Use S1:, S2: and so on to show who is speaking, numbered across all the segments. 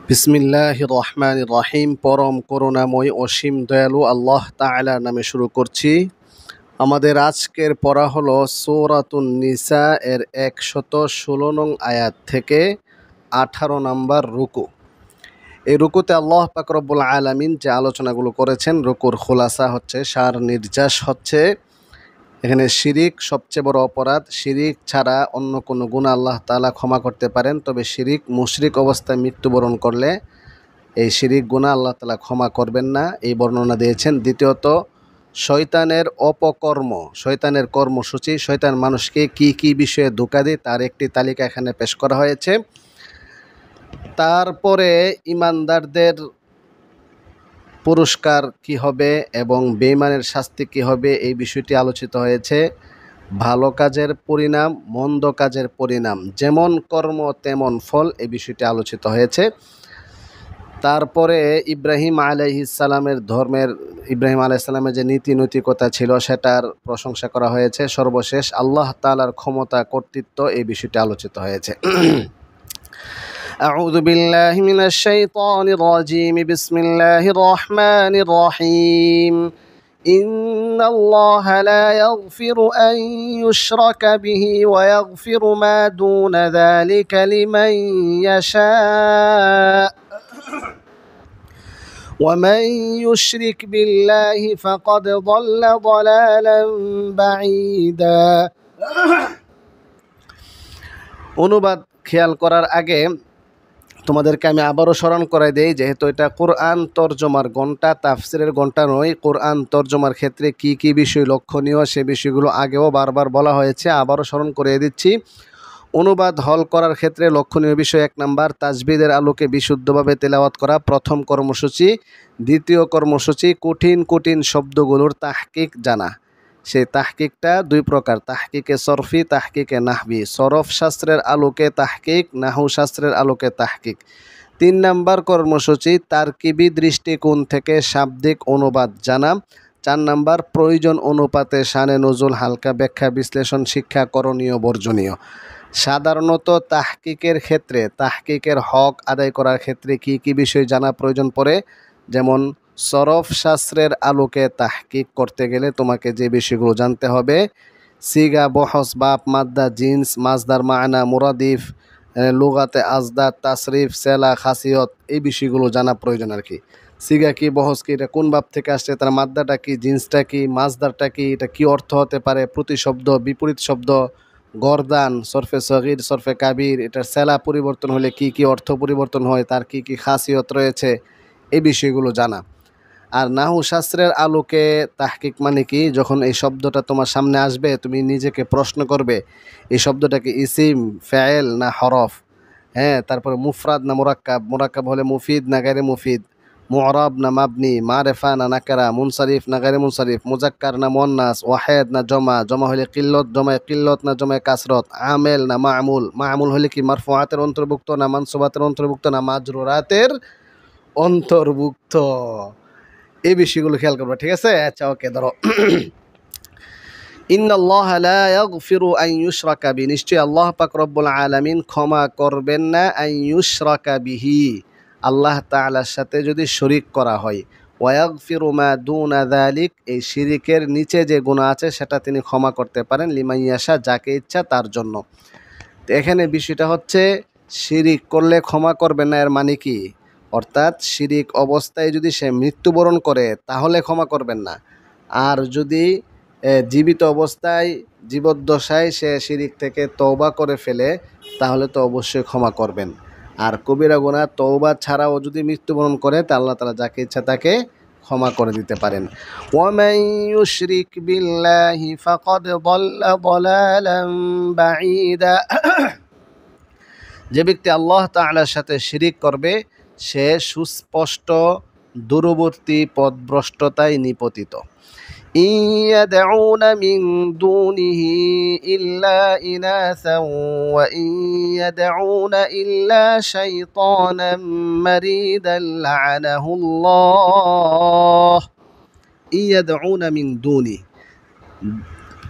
S1: বিসমিল্লাহির রহমানির রহিম। পরম করুণাময় অসীম দয়ালু আল্লাহ তাআলার নামে শুরু করছি। আমাদের আজকের পড়া হলো সূরাতুন নিসা এর ১১৬ নং আয়াত থেকে ১৮ নম্বর রুকু। এই রুকুতে আল্লাহ পাক রব্বুল আলামিন যে আলোচনাগুলো করেছেন, রুকুর খুলাসা হচ্ছে, সার নির্যাস হচ্ছে, এখানে শিরিক সবচেয়ে বড় অপরাধ। শিরিক ছাড়া অন্য কোনো গুনাহ আল্লাহ তাআলা ক্ষমা করতে পারেন, তবে শিরিক মুশরিক অবস্থায় মৃত্যুবরণ করলে এই শিরিক গুনাহ আল্লাহ তাআলা ক্ষমা করবেন না, এই বর্ণনা দিয়েছেন। দ্বিতীয়ত, শয়তানের অপকর্ম, শয়তানের কর্মসূচি, শয়তান মানুষকে কি কি বিষয়ে ধোঁকা দেয় তার একটি তালিকা এখানে পেশ করা হয়েছে। তারপরে ঈমানদারদের পুরস্কার কি হবে এবং বেঈমানের শাস্তি কি হবে এই বিষয়টি আলোচিত হয়েছে। ভালো কাজের পরিণাম, মন্দ কাজের পরিণাম, যেমন কর্ম তেমন ফল, এই বিষয়টি আলোচিত হয়েছে। তারপরে ইব্রাহিম আলাইহিস সালামের ধর্মের, ইব্রাহিম আলাইহিস সালামের যে নীতি নৈতিকতা ছিল সেটার প্রশংসা করা হয়েছে। সর্বশেষ আল্লাহ তাআলার ক্ষমতা, কর্তৃত্ব, এই বিষয়টি আলোচিত হয়েছে। আউযু বিল্লাহি মিনাশ শাইতানির রাজীম। বিসমিল্লাহির রহমানির রহিম। ইন্নাল্লাহা লা ইয়াগফিরু আন ইউশরাকা বিহি ওয়া ইয়াগফিরু মা দুনা যালিকা লিমান ইয়াশা। ومن يشرك بالله فقد ضل ضلالا بعيدا। অনুবাদ খেয়াল করার আগে তোমাদেরকে আমি আবারও স্মরণ করাই দেই, যেহেতু এটা কোরআন তরজমার ঘন্টা, তাফসিরের ঘন্টা নয়। কোরআন তরজমার ক্ষেত্রে কি কি বিষয় লক্ষণীয় সে বিষয়গুলো আগেও বারবার বলা হয়েছে, আবারও স্মরণ করিয়ে দিচ্ছি। অনুবাদ হল করার ক্ষেত্রে লক্ষণীয় বিষয়: ১ নাম্বার, তাজবিদের আলোকে বিশুদ্ধভাবে তেলাওয়াত করা প্রথম কর্মসূচি। দ্বিতীয় কর্মসূচি, কঠিন কঠিন শব্দগুলোর তাহকিক জানা। সেই তাহকিকটা দুই প্রকার: তাহকিকে সরফি, তাহকিকে নাহবি। সরফ শাস্ত্রের আলোকে তাহকিক, নাহু শাস্ত্রের আলোকে তাহকিক। ৩ নাম্বার কর্মসূচি, তারকিবি দৃষ্টিকোণ থেকে শাব্দিক অনুবাদ জানা। ৪ নাম্বার, প্রয়োজন অনুপাতে শানে নজুল, হালকা ব্যাখ্যা, বিশ্লেষণ, শিক্ষা, করণীয় বর্জনীয়। সাধারণত তাহকিকের ক্ষেত্রে, তাহকিকের হক আদায় করার ক্ষেত্রে কি কি বিষয় জানা প্রয়োজন পড়ে, যেমন সরফ শাস্ত্রের আলোকে তাহকিক করতে গেলে তোমাকে যে বিষয়গুলো জানতে হবে: সিগা, বহস, বাপ, মাদ্দা, জিন্স, মাজদার, মায়না, মুরাদিফ, লুগাতে আজদাদ, তাসরিফ, সেলা, খাসিয়ত, এই বিষয়গুলো জানা প্রয়োজন আর কি। সিগা কি, বহস কি, এটা কোন বাপ থেকে আসছে, তার মাদ্দাটা কি, জিন্সটা কি, মাজদারটা কি, এটা কি অর্থ হতে পারে, প্রতিশব্দ, বিপরীত শব্দ, গরদান, সরফে সগীর, সরফে কাবির, এটার সেলা পরিবর্তন হলে কি কি অর্থ পরিবর্তন হয়, তার কি কি খাসিয়ত রয়েছে, এই বিষয়গুলো জানা। আর নাহু শাস্ত্রের আলোকে তাহকিক মানে কি, যখন এই শব্দটা তোমার সামনে আসবে তুমি নিজেকে প্রশ্ন করবে এই শব্দটা কি ইসিম, ফাইল না হরফ। হ্যাঁ, তারপরে মুফরাদ না মুরাক্কাব, মুরাক্কাব হলে মুফিদ না গায়রে মুফিদ, মু'রাব না মাবনি, মারেফা না নাকেরা, মুনসারিফ না গায়রে মুনসারিফ, মুজাক্কার না মুয়ান্নাস, ওয়াহেদ না জমা, জমা হলে কিল্লত, জমায় কিল্লত না জমায় কাসরত, আমেল না মা'মুল, মা'মুল হলে কি মারফুআতের অন্তর্ভুক্ত না মানসুবাতের অন্তর্ভুক্ত না মাজরুরাতের অন্তর্ভুক্ত। এই বিষয়গুলো খেয়াল করবা, ঠিক আছে? আচ্ছা, ওকে, ধরো। ইন্নাল্লাহা লা ইয়াগফিরু আন ইউশরাকা বিহি, নিশ্চয়ই আল্লাহ পাক রব্বুল আলামিন ক্ষমা করবেন না, আন ইউশরাকা বিহি, আল্লাহ তাআলার সাথে যদি শরীক করা হয়। ওয়া ইয়াগফিরু মা দুনা যালিক, এই শিরিকের নিচে যে গুনাহ আছে সেটা তিনি ক্ষমা করতে পারেন, লিমান ইয়াশা, যাকে ইচ্ছা তার জন্য। তো এখানে বিষয়টা হচ্ছে শিরিক করলে ক্ষমা করবেন না, এর মানে কি? অর্থাৎ শিরিক অবস্থায় যদি সে মৃত্যুবরণ করে তাহলে ক্ষমা করবেন না, আর যদি জীবিত অবস্থায়, জীবদ্দশায় সে শিরিক থেকে তওবা করে ফেলে তাহলে তো অবশ্যই ক্ষমা করবেন। আর কবিরা গুনাহ তওবা ছাড়াও যদি মৃত্যুবরণ করে তা আল্লাহ তাআলা যাকে ইচ্ছা তাকে ক্ষমা করে দিতে পারেন। ওয়ামান ইউশরিক বিল্লাহি ফাকাদ যাল্লা যালালান বাঈদা, যে ব্যক্তি আল্লাহ তাআলার সাথে শিরিক করবে সে সুস্পষ্ট দূরবর্তী পথভ্রষ্টতায় নিপতিত। ইয়াদউনা মিন দুনিহি ইল্লা ইনাসা ওয়া ইয়াদউনা ইল্লা শাইতানাম মারিদান লা'নাহুল্লাহ। ইয়াদউনা মিন দুনি,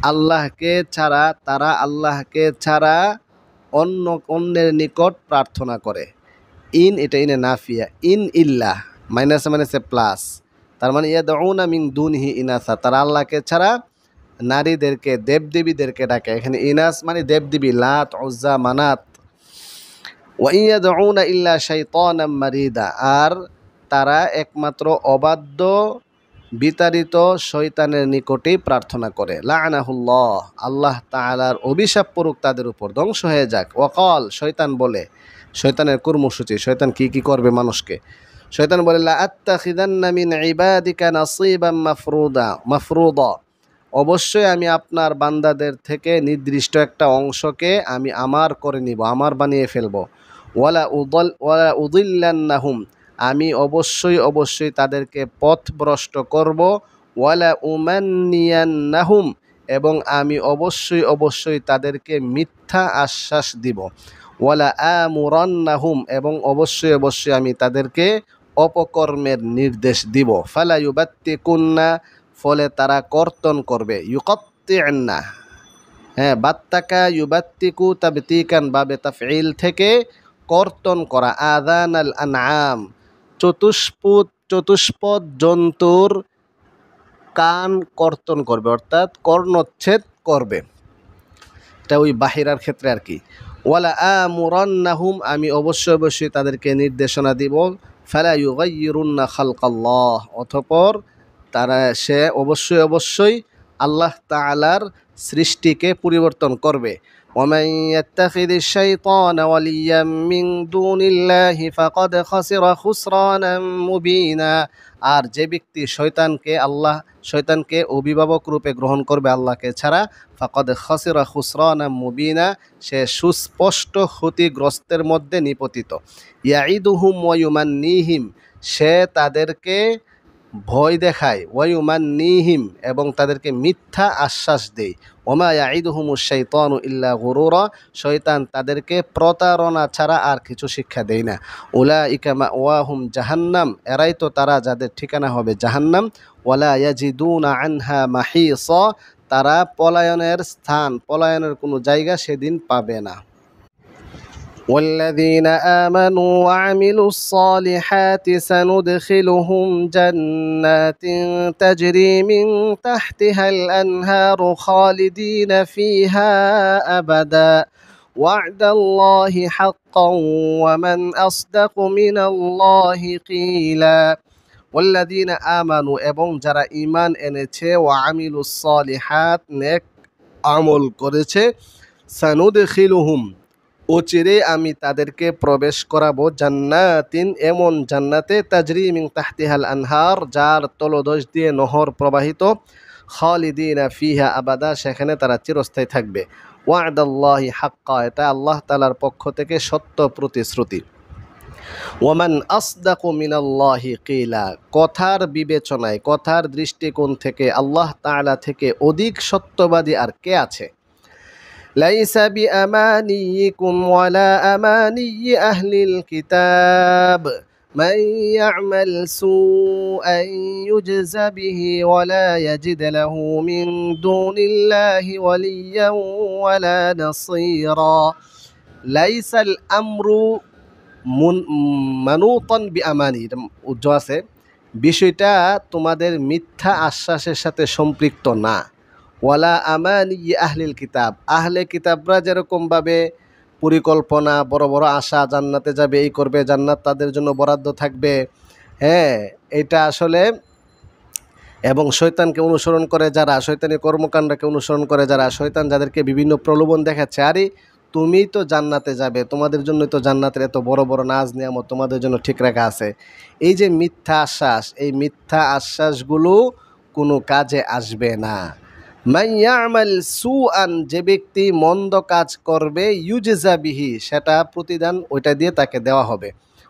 S1: আল্লাহকে ছাড়া, তারা আল্লাহকে ছাড়া অন্যের নিকট প্রার্থনা করে। ইন এটা ইনে নাফিয়া, ইন ইল্লা মাইনাসে মাইনাসে প্লাস, তার মানে ইয়াদউনা মিন দুনিহি ইনাসা, তারা আল্লাহকে ছাড়া নারীদেরকে দেবদেবীদেরকে ডাকে। এখানে ইনাস মানে দেবদেবী, লাত উজ্জা মানাত। ওয়া ইয়াদউনা ইল্লা শাইতানাম মারিদা, আর তারা একমাত্র অবাধ্য বিতাড়িত শয়তানের নিকটেই প্রার্থনা করে। লাআনাহুল্লাহ, আল্লাহ তাআলার অভিশাপ পড়ুক তাদের উপর, ধ্বংস হয়ে যাক। ওয়াকাল, শয়তান বলে, শয়তানের কর্মসূচি, শয়তান কি কি করবে মানুষকে। শয়তান বলে লা আত্তাখিদান্না মিন ইবাদিকা নাসিবাম মাফরুদা, অবশ্যই আমি আপনার বান্দাদের থেকে নির্দিষ্ট একটা অংশকে আমি আমার করে নিব, আমার বানিয়ে ফেলব। ওয়ালা উদিল্লান্নাহুম, আমি অবশ্যই অবশ্যই তাদেরকে পথভ্রষ্ট করব। ওয়ালা উমান্নিয়ান্নাহুম, এবং আমি অবশ্যই অবশ্যই তাদেরকে মিথ্যা আশ্বাস দিব। ওয়ালা আমুরান্নাহুম, এবং অবশ্যই অবশ্যই আমি তাদেরকে অপকর্মের নির্দেশ দিব। ফালা ইউবাত্তিকুন্না, ফলে তারা কর্তন করবে। ইউকাত্তি'না, হ্যাঁ, বাত্তাকা ইউবাত্তিকু তাবতিকান বাবে তাফঈল থেকে কর্তন করা। আযানাল আনআম, চতুষ্পদ জন্তুর কান কর্তন করবে, অর্থাৎ কর্ণচ্ছেদ করবে। এটা ওই বাহিরার ক্ষেত্রে আর কি। ওয়ালা আমুরান্নাহুম, আমি অবশ্যই অবশ্যই তাদেরকে নির্দেশনা দিব। ফালা ইউগাইয়িরুন্না খালকাল্লাহ, অতঃপর তারা সে অবশ্যই অবশ্যই আল্লাহ তাআলার সৃষ্টিকে পরিবর্তন করবে। ওয়ামান ইয়াত্তাখিদিশ শাইতানা ওয়ালিয়্যাম মিন দুনিল্লাহি ফাকাদ খাসিরা খুসরানাম মুবিনা, আর যে ব্যক্তি শয়তানকে অভিভাবক রূপে গ্রহণ করবে আল্লাহকে ছাড়া, ফাকাদ খাসিরা খুসরানাম মুবিনা, সে সুস্পষ্ট ক্ষতিগ্রস্তের মধ্যে নিপতিত। ইয়াইদুহুম ওয়া ইউমান্নিহিম, সে তাদেরকে ভয় দেখায়। ওয়ায়ুমান্নিহিম, এবং তাদেরকে মিথ্যা আশ্বাস দেয়। ওমা ইয়াইদুহুমুশ শাইতানু ইল্লা গুরুরা, শয়তান তাদেরকে প্রতারণা ছাড়া আর কিছু শিক্ষা দেয় না। উলাইকা মাওয়াহুম জাহান্নাম, এরাই তো তারা যাদের ঠিকানা হবে জাহান্নাম। ওয়ালা ইয়াজিদুনা আনহা মাহিসা, তারা পলায়নের কোনো জায়গা সেদিন পাবে না। والذين آمنوا وعملوا الصالحات سندخلهم جنات تجري من تحتها الأنهار خالدين فيها أبدا وعد الله حقا ومن أصدق من الله قيلا। والذين آمنوا, এবং যারা ঈমান এনেছে, ওয়ামিলুস সালিহাত, নেক আমল করেছে, সানুদখিলুহুম, অচিরে আমি তাদেরকে প্রবেশ করাবো, জান্নাতিন, এমন জান্নাতে, তাজরি মিন তাহতিহাল আনহার, যার তলদেশ দিয়ে নহর প্রবাহিত, খালিদিনা ফিহা আবাদা, সেখানে তারা চিরস্থায়ী থাকবে। ওয়াদাল্লাহি হাক্কা, এটা আল্লাহ তাআলার পক্ষ থেকে সত্য প্রতিশ্রুতি। ওয়ামান আসদাকু মিনাল্লাহি কিলা, কথার বিবেচনায়, কথার দৃষ্টিকোণ থেকে আল্লাহ তাআলা থেকে অধিক সত্যবাদী আর কে আছে। লাইসা বিআমানিয়িকুম ওয়ালা আমানিয়্যি আহলিল কিতাব মান ইয়া'মাল সুআন ইউজজা বিহি ওয়ালা ইয়াজিদ লাহু মিন দুনিল্লাহি ওয়ালিয়্যান ওয়ালা নাসীরা। লাইসাল আমরু মানুতান বিআমানি, উজ্জ্ব আছে, বিষয়টা তোমাদের মিথ্যা আশ্বাসের সাথে সম্পৃক্ত না। ওয়ালা আমানি আহলিল কিতাব, আহলে কিতাবরা যেরকমভাবে পরিকল্পনা, বড় বড় আশা, জান্নাতে যাবে, এই করবে, জান্নাত তাদের জন্য বরাদ্দ থাকবে, হ্যাঁ, এটা আসলে, এবং শয়তানকে অনুসরণ করে যারা, শয়তানি কর্মকাণ্ডকে অনুসরণ করে যারা, শয়তান যাদেরকে বিভিন্ন প্রলোভন দেখাচ্ছে, আরে তুমি তো জান্নাতে যাবে, তোমাদের জন্য তো জান্নাতের এত বড় বড় নাজ নিয়ামত তোমাদের জন্য ঠিক রাখা আছে, এই যে মিথ্যা আশ্বাস, এই মিথ্যা আশ্বাসগুলো কোনো কাজে আসবে না। মান ইয়া'মাল সুআন, যে ব্যক্তি মন্দ কাজ করবে, ইউজজা বিহি, সেটা প্রতিদান ওইটা দিয়ে তাকে দেওয়া হবে।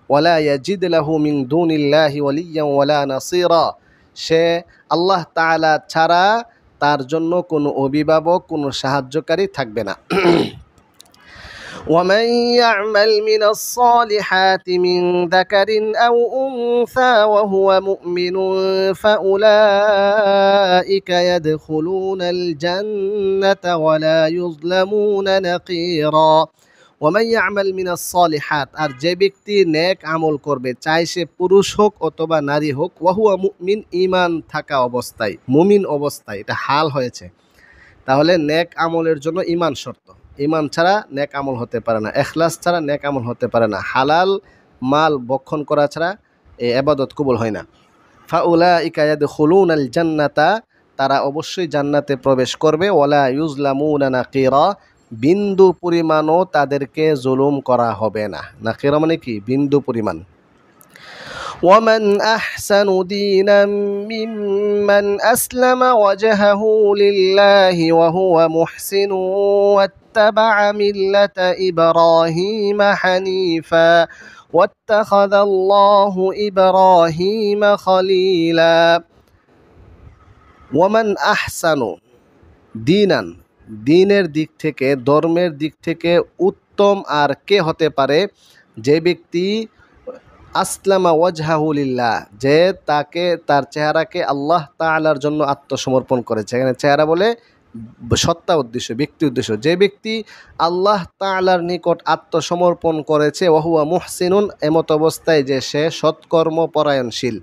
S1: ওয়ালা ইয়াজিদ লাহু মিন দুনিল্লাহি ওয়ালিয়্যান ওয়ালা নাসীরা, সে আল্লাহ তাআলা ছাড়া তার জন্য কোনো অভিভাবক, কোনো সাহায্যকারী থাকবে না। ومن يعمل من الصالحات من ذكر أو أنثى وهو مؤمن فأولئك يدخلون الجنة ولا يظلمون نقيرا ওয়া মান ইয়া'মাল মিনাস সলিহাত, আর যে ব্যক্তি নেক আমল করবে, চাই সে পুরুষ হোক অথবা নারী হোক, ওয়া হুয়া মুমিন, ঈমান থাকা অবস্থায়, মুমিন অবস্থায়, এটা হাল হয়েছে। তাহলে নেক আমলের জন্য ঈমান শর্ত। ঈমান ছাড়া নেক আমল হতে পারে না, ইখলাস ছাড়া নেক আমল হতে পারে না, হালাল মাল ভক্ষণ করা ছাড়া এই ইবাদত কবুল হয় না। ফাউলাইকা ইয়াদখুলুনাল জান্নাতা, তারা অবশ্যই জান্নাতে প্রবেশ করবে। ওয়ালা ইউজলামুনা নাকিরা, বিন্দু পরিমাণও তাদেরকে জুলুম করা হবে না। নাকিরা মানে কি? বিন্দু পরিমাণ। ومن أحسن دينا ممن أسلم وجهه لله وهو محسن واتبع ملة إبراهيم حنيفا واتخذ الله إبراهيم خليلا ওয়ামান আহসানু দীনান, দিনের দিক থেকে, ধর্মের দিক থেকে উত্তম আর কে হতে পারে? যে ব্যক্তি আসলামা ওয়াজহাহু লিল্লাহ, যে তাকে, তার চেহারাকে আল্লাহ তাআলার জন্য আত্মসমর্পণ করেছে। এখানে চেহারা বলে সত্তা উদ্দেশ্য, ব্যক্তি উদ্দেশ্য। যে ব্যক্তি আল্লাহ তাআলার নিকট আত্মসমর্পণ করেছে, ওয়াহুয়া মুহসিনুন, এমত অবস্থায় যে সে সৎকর্ম পরায়ণশীল,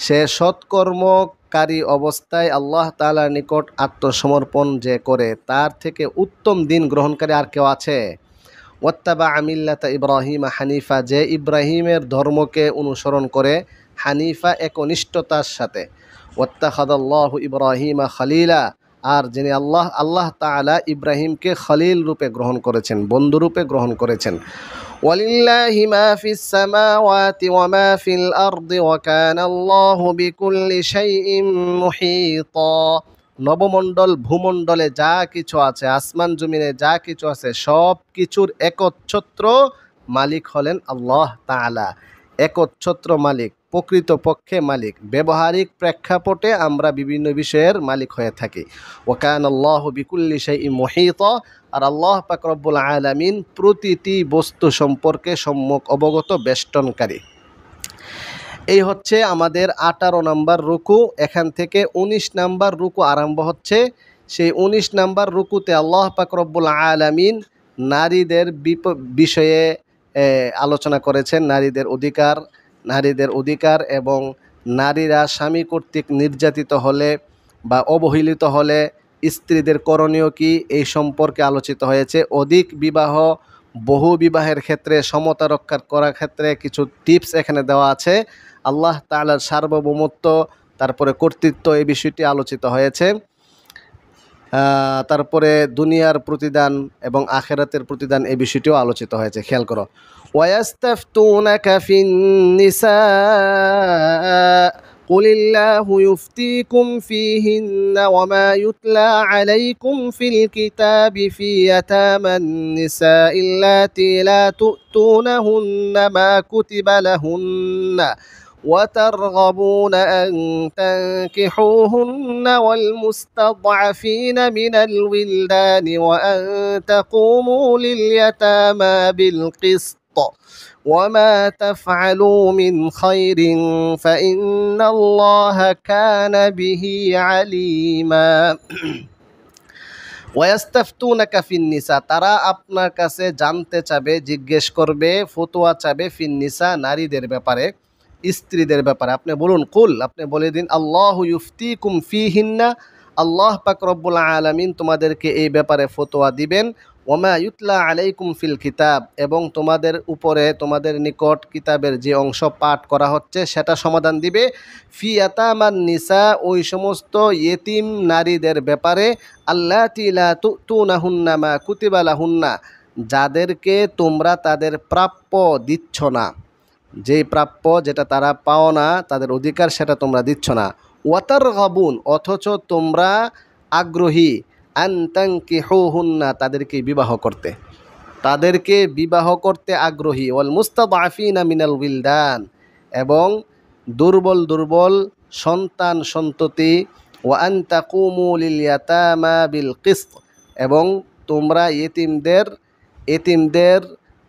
S1: সে সৎকর্মকারী অবস্থায় আল্লাহ তাআলার নিকট আত্মসমর্পণ যে করে, তার থেকে উত্তম দিন গ্রহণকারী আর কেউ আছে? ওয়াত্তাবা মিল্লাতা ইব্রাহিম হানিফা, যে ইব্রাহিমের ধর্মকে অনুসরণ করে, হানিফা একনিষ্ঠতার সাথে। ওয়াত্তাখাযাল্লাহু ইব্রাহিমা খলিলা, আর যিনি আল্লাহ তাআলা ইব্রাহিমকে খলিল রূপে গ্রহণ করেছেন, বন্ধু রূপে গ্রহণ করেছেন। ওয়ালিল্লাহি মা ফিস সামাওয়াতি ওয়া মা ফিল আরদি ওয়া কানাল্লাহু বিকুল্লি শাইইন মুহীতা, নবমণ্ডল ভূমণ্ডলে যা কিছু আছে, আসমান জমিনে যা কিছু আছে, সব কিছুর একচ্ছত্র মালিক হলেন আল্লাহ তাআলা। একচ্ছত্র মালিক, প্রকৃতপক্ষে মালিক। ব্যবহারিক প্রেক্ষাপটে আমরা বিভিন্ন বিষয়ের মালিক হয়ে থাকি। ওয়া কানাল্লাহু বিকুল্লি শাইইন মুহীতা, আর আল্লাহ পাক রব্বুল আলামিন প্রতিটি বস্তু সম্পর্কে সম্যক অবগত, বেষ্টনকারী। এই হচ্ছে আমাদের 18 নম্বর রুকু। এখান থেকে 19 নম্বর রুকু আরম্ভ হচ্ছে। সেই 19 নম্বর রুকুতে আল্লাহ পাক রব্বুল আলামিন নারীদের বিষয়ে আলোচনা করেছেন। নারীদের অধিকার এবং নারীরা স্বামী কর্তৃক নির্যাতিত হলে বা অবহেলিত হলে স্ত্রীদের করণীয় কি, এই সম্পর্কে আলোচিত হয়েছে। অধিক বিবাহ, বহু বিবাহের ক্ষেত্রে সমতা রক্ষা করার ক্ষেত্রে কিছু টিপস এখানে দেওয়া আছে। আল্লাহ তাআলার সার্বভৌমত্ব, তারপরে কর্তৃত্ব, এই বিষয়টি আলোচিত হয়েছে। তারপরে দুনিয়ার প্রতিদান এবং আখিরাতের প্রতিদান, এই বিষয়টিও আলোচিত হয়েছে। খেয়াল করো। ওয়ায়াস্তাফতুনাকা ফিন-নিসা কুলিল্লাহু ইফতিকুম ফীহিন্না ওয়া মা ইউতলা আলাইকুম ফিল কিতাবি ফি ইয়াতামান-নিসা ইল্লাতী লা তু'তুনাহুন্না মা কুতিবা লাহুন্না وترغبون أن تنكحوهن والمستضعفين من الولدان وأن تقوموا لليتامى بالقسط وما تفعلوا من خير فإن الله كان به عليما ওয়াস্তাফতুনাকা ফিন-নিসা, তারা আপনার কাছে জানতে চাবে, জিজ্ঞেস করবে, ফতোয়া চাবে, ফিন-নিসা, নারীদের ব্যাপারে, স্ত্রীদের ব্যাপারে। আপনি বলুন, কুল, আপনি বলে দিন, আল্লাহু ইফতিকুম ফীহিন্না, আল্লাহ পাক রব্বুল আলামিন তোমাদেরকে এই ব্যাপারে ফতোয়া দিবেন। ওয়ামা ইউতলা আলাইকুম ফিল কিতাব, এবং তোমাদের উপরে, তোমাদের নিকট কিতাবের যে অংশ পাঠ করা হচ্ছে সেটা সমাধান দিবে। ফি ইয়াতামান-নিসা, ওই সমস্ত ইয়েতিম নারীদের ব্যাপারে, আল্লাতী লা তু'তুনাহুন্না মা কুতিবা লাহুন্না, যাদেরকে তোমরা তাদের প্রাপ্য দিচ্ছ না, যেই প্রাপ্য, যেটা তারা পাও না, তাদের অধিকার, সেটা তোমরা দিচ্ছ না। ওয়াতারগাবুন, অথচ তোমরা আগ্রহী, আন তানকিহুহুন্না, তাদেরকে বিবাহ করতে আগ্রহী। ওয়াল মুস্তাদআফিনা মিনাল উইলদান, এবং দুর্বল সন্তান সন্ততি। ওয়া আন তাকুমু লিল ইয়াতামা বিল কিসত, এবং তোমরা এতিমদের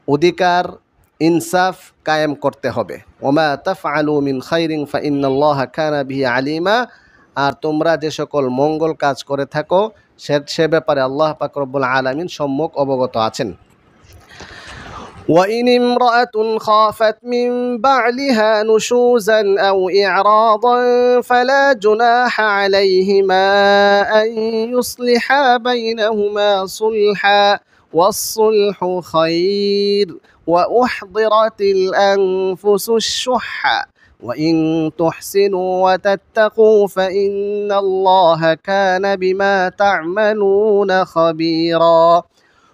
S1: অধিকার, ইনসাফ কায়েম করতে হবে। ওমা তাফআলু মিন খাইরিন ফাইন্নাল্লাহা কানা বিহি আলিমা, আর তোমরা যে সকল মঙ্গল কাজ করে থাকো সে ব্যাপারে আল্লাহ পাক রব্বুল আলামিন সম্যক অবগত আছেন। وإن امرأة خافت من بعلها نشوزا أو إعراضا فلا جناح عليهما أن يصلحا بينهما صلحا والصلح خير وأحضرت الأنفس الشح وإن تحسنوا وتتقوا فإن الله كان بما تعملون خبيرا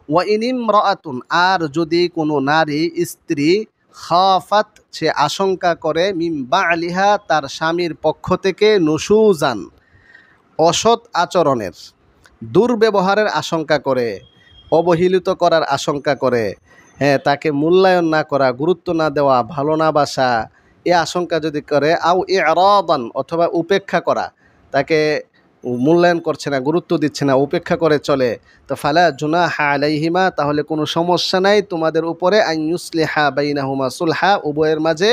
S1: ওয়াইন ইমরাআতুন আর যদি কোনো নারী স্ত্রী খাফাত সে আশঙ্কা করে মিন বালিহা তার স্বামীর পক্ষ থেকে নুশুজান অসৎ আচরণের দুর্ব্যবহারের আশঙ্কা করে অবহেলিত করার আশঙ্কা করে হ্যাঁ তাকে মূল্যায়ন না করা গুরুত্ব না দেওয়া ভালো না বাসা এ আশঙ্কা যদি করে আও ইরাদান অথবা উপেক্ষা করা তাকে মূল্যায়ন করছে না গুরুত্ব দিচ্ছে না উপেক্ষা করে চলে তো ফালা জুনাহা আলাইহিমা তাহলে কোনো সমস্যা নাই তোমাদের উপরে আন ইউসলিহা বাইনাহুমা সুলহা উভয়ের মাঝে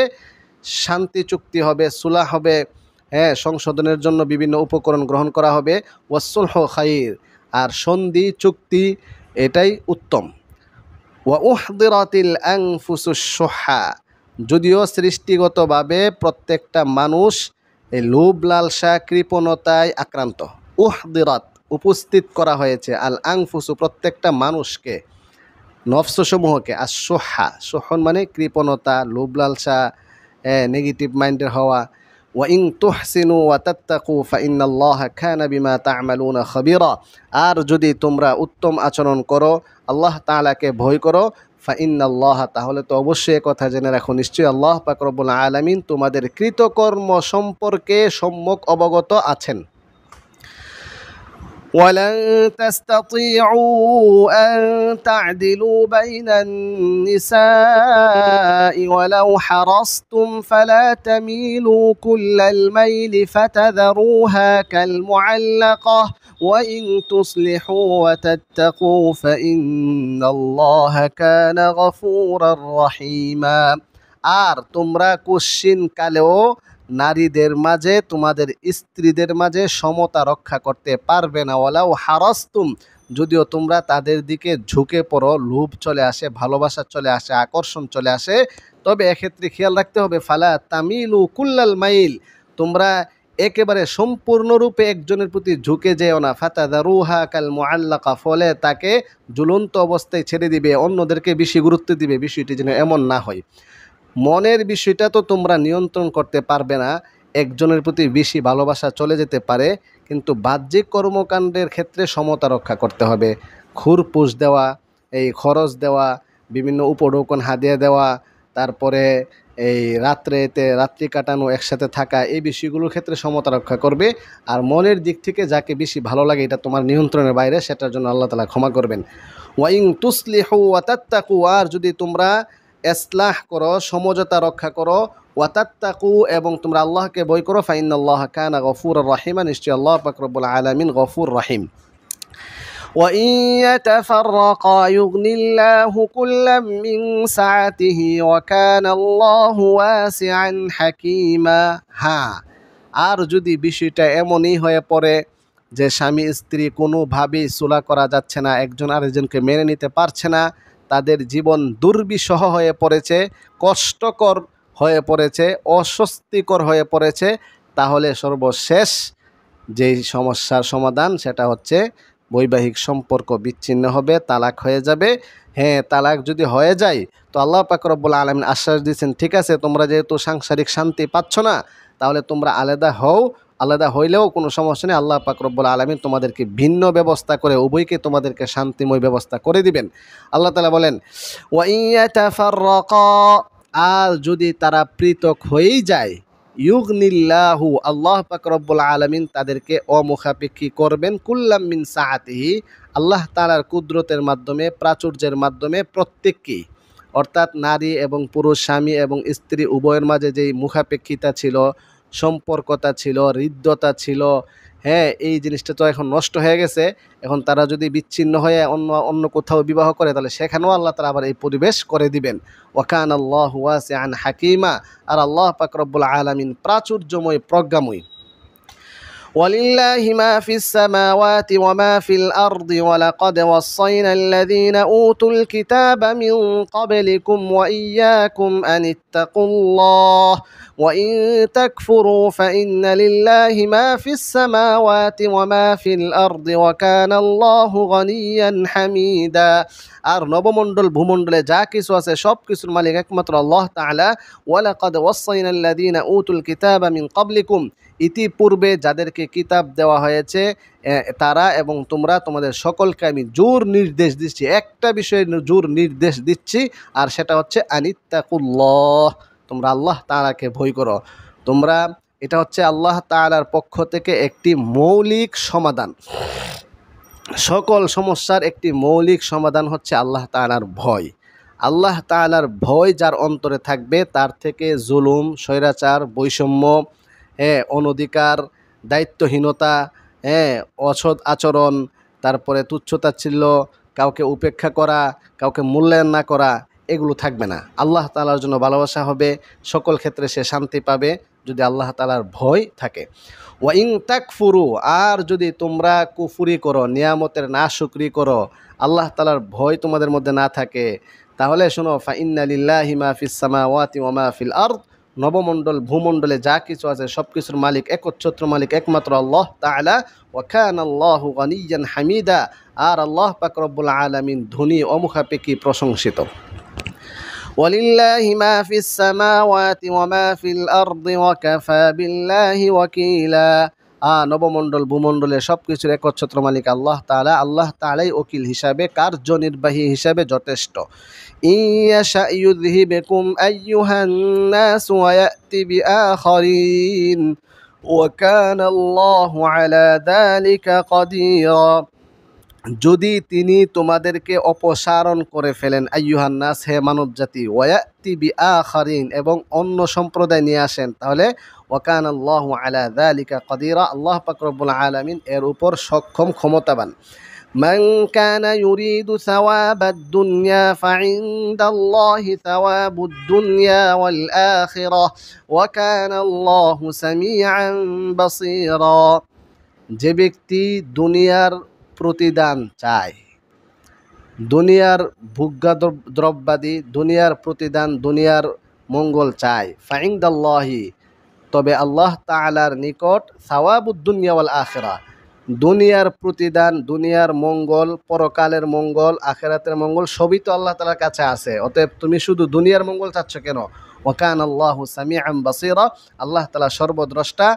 S1: শান্তি চুক্তি হবে সুলাহ হবে হ্যাঁ সংশোধনের জন্য বিভিন্ন উপকরণ গ্রহণ করা হবে ওয়াসুলহ খাইর আর সন্ধি চুক্তি এটাই উত্তম ওয়া উহদিরাতিল আনফুসুশ শুহা যদিও সৃষ্টিগতভাবে প্রত্যেকটা মানুষ এই লোভ লালসা কৃপণতায় আক্রান্ত উহদিরাত উপস্থিত করা হয়েছে আল আনফুসু প্রত্যেকটা মানুষকে নফসসমূহকে আর সোহন মানে কৃপণতা লোভ লালসা নেগেটিভ মাইন্ডের হওয়া ওয়া ইন তুহসিনু ওয়া তাত্তাকু ফাইন্নাল্লাহা কানা বিমা তা'মালুনা খাবীরা আর যদি তোমরা উত্তম আচরণ করো আল্লাহ তাআলাকে ভয় করো ফাইন্নাল্লাহা তাহলে তো অবশ্যই কথা জেনে রাখো নিশ্চয়ই আল্লাহ পাক রব্বুল আলামিন তোমাদের কৃতকর্ম সম্পর্কে সম্যক অবগত আছেন ولن تستطيعوا أن تعدلوا بين النساء ولو حرصتم فلا تميلوا كل الميل فتذروها كالمعلقة وإن تصلحوا وتتقوا فإن الله كان غفورا رحيما আর তোমরা কোশ্চিন কালেও নারীদের মাঝে তোমাদের স্ত্রীদের মাঝে সমতা রক্ষা করতে পারবে না ওয়ালাউ হারাস্তুম যদিও তোমরা তাদের দিকে ঝুঁকে পড়ো লোভ চলে আসে ভালোবাসা চলে আসে আকর্ষণ চলে আসে তবে এক্ষেত্রে খেয়াল রাখতে হবে ফালা তামিলু কুল্লাল মাইল তোমরা একেবারে সম্পূর্ণরূপে একজনের প্রতি ঝুঁকে যেও না ফাতাদারুহা কাল মুআল্লাকা ফলে তাকে ঝুলন্ত অবস্থায় ছেড়ে দিবে অন্যদেরকে বেশি গুরুত্ব দিবে বিষয়টি যেন এমন না হয় মনের বিষয়টা তো তোমরা নিয়ন্ত্রণ করতে পারবে না একজনের প্রতি বেশি ভালোবাসা চলে যেতে পারে কিন্তু বাহ্যিক কর্মকাণ্ডের ক্ষেত্রে সমতা রক্ষা করতে হবে খুরপুষ দেওয়া এই খরচ দেওয়া বিভিন্ন উপঢৌকন হাদিয়া দেওয়া তারপরে এই রাত্রি কাটানো একসাথে থাকা এই বিষয়গুলোর ক্ষেত্রে সমতা রক্ষা করবে আর মনের দিক থেকে যাকে বেশি ভালো লাগে এটা তোমার নিয়ন্ত্রণের বাইরে সেটার জন্য আল্লাহ তাআলা ক্ষমা করবেন ওয়াইন তুসলিহু ওয়া তাত্তাকু আর যদি তোমরা ইসলাহ করো সমঝোতা রক্ষা করো ওয়াতাত্তাকু এবং তোমরা আল্লাহকে ভয় করো ফাইন্নাল্লাহা কানা গফুরুর রহিমা নিশ্চয়ই আল্লাহ পাক রব্বুল আলামিন গফুর রহিম وإن يتفرقا يغني الله كلا من سعته وكان الله واسعا حكيما হ্যাঁ আর যদি বিষয়টা এমনই হয়ে পড়ে যে স্বামী স্ত্রী কোনোভাবেই সুলা করা যাচ্ছে না একজন আরেকজনকে মেনে নিতে পারছে না তাদের জীবন দুর্বিষহ হয়ে পড়েছে কষ্টকর হয়ে পড়েছে অস্বস্তিকর হয়ে পড়েছে তাহলে সর্বশেষ যেই সমস্যার সমাধান সেটা হচ্ছে বৈবাহিক সম্পর্ক বিচ্ছিন্ন হবে তালাক হয়ে যাবে হ্যাঁ তালাক যদি হয়ে যায় তো আল্লাহ পাক রব্বুল আলামিন আশ্বাস দিয়েছেন ঠিক আছে তোমরা যেহেতু সাংসারিক শান্তি পাচ্ছ না তাহলে তোমরা আলাদা হও আলাদা হইলেও কোনো সমস্যা নেই আল্লাহ পাক রব্বুল আলামিন তোমাদেরকে ভিন্ন ব্যবস্থা করে উভয়কে তোমাদেরকে শান্তিময় ব্যবস্থা করে দিবেন আল্লাহ তাআলা বলেন ওয়া ইয়াতাফাররাকা আর যদি তারা পৃথক হয়েই যায় ইউগনিল্লাহু আল্লাহ পাক রব্বুল আলামিন তাদেরকে অমুখাপেক্ষী করবেন কুল্লাম মিন সাআতিহি আল্লাহ তাআলার কুদরতের মাধ্যমে প্রাচুর্যের মাধ্যমে প্রত্যেককেই অর্থাৎ নারী এবং পুরুষ স্বামী এবং স্ত্রী উভয়ের মাঝে যেই মুখাপেক্ষিতা ছিল সম্পর্কতা ছিল হৃদ্যতা ছিল হ্যাঁ এই জিনিসটা তো এখন নষ্ট হয়ে গেছে এখন তারা যদি বিচ্ছিন্ন হয়ে অন্য কোথাও বিবাহ করে তাহলে সেখানেও আল্লাহ তাআলা আবার এই পরিবেশ করে দিবেন ওয়া কানাল্লাহু ওয়াসিআন হাকিমা আর আল্লাহ পাক রব্বুল আলামিন প্রাচুর্যময় প্রজ্ঞাময় ولله ما في السماوات وما في الأرض ولقد وصينا الذين أوتوا الكتاب من قبلكم وإياكم أن اتقوا الله وإن تكفروا فإن لله ما في السماوات وما في الأرض وكان الله غنيا حميدا। আর নবমণ্ডল ভূমণ্ডলে যা কিছু আছে সব কিছুর মালিক একমাত্র আল্লাহ তাআলা। ওয়ালাকাদ ওয়াসাইনাল্লাযীনা উতুল কিতাবা মিন ক্বাবলিকুম, ইতিপূর্বে যাদেরকে কিতাব দেওয়া হয়েছে তারা এবং তোমরা, তোমাদের সকলকে আমি জোর নির্দেশ দিচ্ছি, একটা বিষয়ে জোর নির্দেশ দিচ্ছি, আর সেটা হচ্ছে আনিত্তাকুল্লাহ, তোমরা আল্লাহ তাআলাকে ভয় করো। তোমরা, এটা হচ্ছে আল্লাহ তাআলার পক্ষ থেকে একটি মৌলিক সমাধান। সকল সমস্যার একটি মৌলিক সমাধান হচ্ছে আল্লাহ তাআলার ভয়। আল্লাহ তাআলার ভয় যার অন্তরে থাকবে তার থেকে জুলুম, স্বৈরাচার, বৈষম্য, অনধিকার, দায়িত্বহীনতা, অসৎ আচরণ, তারপরে তুচ্ছতাচ্ছিল্য, কাউকে উপেক্ষা করা, কাউকে মূল্যায়ন না করা, এগুলো থাকবে না। আল্লাহ তাআলার জন্য ভালোবাসা হবে, সকল ক্ষেত্রে সে শান্তি পাবে যদি আল্লাহ তাআলার ভয় থাকে। ওয়া ইন তাকফুরু, আর যদি তোমরা কুফরি করো, নিয়ামতের নাশুকরি করো, আল্লাহ তাআলার ভয় তোমাদের মধ্যে না থাকে, তাহলে শোনো, ফা ইন্না লিল্লাহি মা ফিস সামাওয়াতি ওয়া মা ফিল আরদ, নবমণ্ডল ভূমণ্ডলে যা কিছু আছে সব কিছুর মালিক, একচ্ছত্র মালিক একমাত্র আল্লাহ তাআলা। ওয়া কানাল্লাহু গানিয়্যান হামিদা, আর আল্লাহ পাক রব্বুল আলামিন ধনী অমুখাপেক্ষী প্রশংসিত। ওয়ালিল্লাহি মা ফিস সামাওয়াতি ওয়া মা ফিল আরদি ওয়া কাফা বিল্লাহি ওয়াকিলা, নবমণ্ডল ভূমণ্ডলে সব কিছুর একচ্ছত্র মালিক আল্লাহ তাআলা। আল্লাহ তাআলাই ওকিল হিসাবে, কার্যনির্বাহী হিসাবে যথেষ্ট। ইয়াশা ইউযহিবকুম আইয়ুহান নাস ওয়া ইয়াতি বিআখারিন ওয়া কানাল্লাহু আলা যালিকা কাদিরা, যদি তিনি তোমাদেরকে অপসারণ করে ফেলেন, আইয়ুহান নাস, হে মানব জাতি, ওয়ায়াতি বিআখারিন, এবং অন্য সম্প্রদায় নিয়ে আসেন, তাহলে ওয়া কানাল্লাহু আলা যালিকা কাদিরা, আল্লাহ পাক রব্বুল আলামিন এর উপর সক্ষম, ক্ষমতাবান। মান কানা ইউরিদু সাওয়াবাদ দুনিয়া ফাইনদাল্লাহি সাওয়াবুদ দুনিয়া ওয়াল আখিরাহ ওয়া কানাল্লাহু সামিআন বাসীরা, যে ব্যক্তি দুনিয়ার প্রতিদান চায়, দুনিয়ার ভোগ্যদ্রব্যাদি, দুনিয়ার প্রতিদান, দুনিয়ার মঙ্গল চায়, ফাইনদাল্লাহি, তবে আল্লাহ তাআলার নিকট, সাওয়াবুদ দুনিয়া ওয়াল আখিরা, দুনিয়ার প্রতিদান, দুনিয়ার মঙ্গল, পরকালের মঙ্গল, আখিরাতের মঙ্গল, সবই তো আল্লাহ তাআলার কাছে আছে। অতএব তুমি শুধু দুনিয়ার মঙ্গল চাচ্ছ কেন? ওয়া কানাল্লাহু সামিআন বাসীরা, আল্লাহ তাআলা সর্বদ্রষ্টা,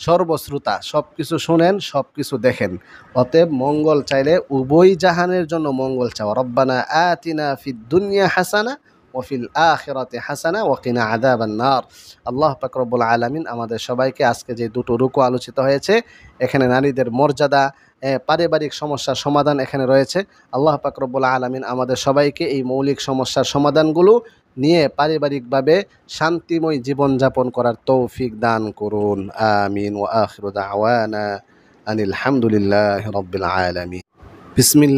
S1: সর্বশ্রোতা, সব কিছু শোনেন, সব কিছু দেখেন। অতএব মঙ্গল চাইলে উভয় জাহানের জন্য মঙ্গল চাও। রব্বানা আতিনা ফিদ দুনিয়া হাসানা ওয়া ফিল আখিরাতি হাসানা ওয়া কিনা আযাবান নার। আল্লাহ পাক রব্বুল আলামিন আমাদের সবাইকে, আজকে যে দুটো রুকু আলোচিত হয়েছে, এখানে নারীদের মর্যাদা, পারিবারিক সমস্যার সমাধান এখানে রয়েছে। আল্লাহ পাক রব্বুল আলামিন আমাদের সবাইকে এই মৌলিক সমস্যার সমাধানগুলো নিয়ে পারিবারিকভাবে শান্তিময় জীবনযাপন করার তৌফিক দান করুন। আমিন। ওয়া আখিরু দাওয়ানা আনিল হামদুলিল্লাহি রাব্বিল আলামিন। বিসমিল্লাহ।